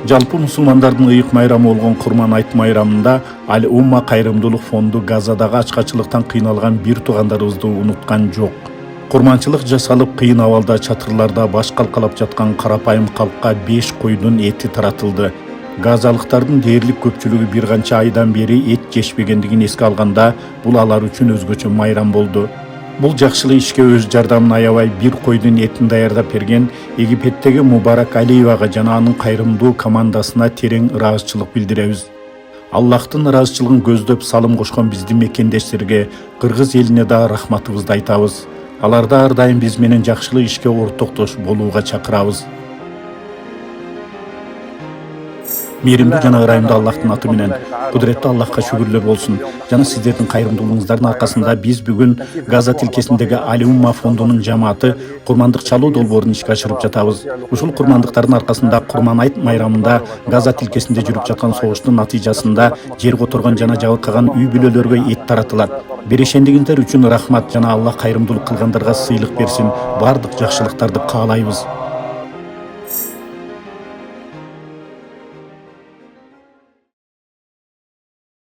Жалпы мусулмандардын ыйык майрамы болгон Курман айт майрамында Аль-Умма кайрымдуулук фонду Газадагы ачкачылыктан кыйналган бир туугандарыбызды унуткан жок. Курманчылык жасалып, кыйын абалда чатырларда баш калкалап жаткан карапайым калкка 5 койдун эти таратылды. Газалыктардын дээрлик көпчүлүгү бир канча айдан бери эт жешпегендигин эске алганда, бул алар үчүн өзгөчө майрам болду. Бул жакшылык ишке өз жардамын аябай бир койдун этин даярдап берген Египеттеги Мубарак Алиевага жана анын кайрымдуу командасына терең ыраазычылык билдиребиз. Аллахтын ыраазычылыгын көздөп салым кошкон биздин мекендештерге, кыргыз элине да рахматыбызды айтабыз. Аларды ар дайым биз менен жакшылык ишке ортоктош болууга чакырабыз. Мейримдүү жана ырайымдуу Аллахтын аты менен, кудуреттүү Аллахка шүгүрлөр болсун. Жана сиздердин кайрымдуулугуңуздардын аркасында биз бүгүн Газа тилкесиндеги Аль-Умма фондунун жамааты курмандык чалуу долбоорун ишке ашырып жатабыз. Ушул курмандыктардын аркасында Курман айт майрамында Газа тилкесинде жүрүп жаткан согуштун натыйжасында жер которгон жана жабыркаган үй бүлөлөргө эт таратылат. Берешендигиңиздер үчүн рахмат жана Аллах кайрымдуулук кылгандарга сыйлык берсин. Бардык жакшылыктарды каалайбыз.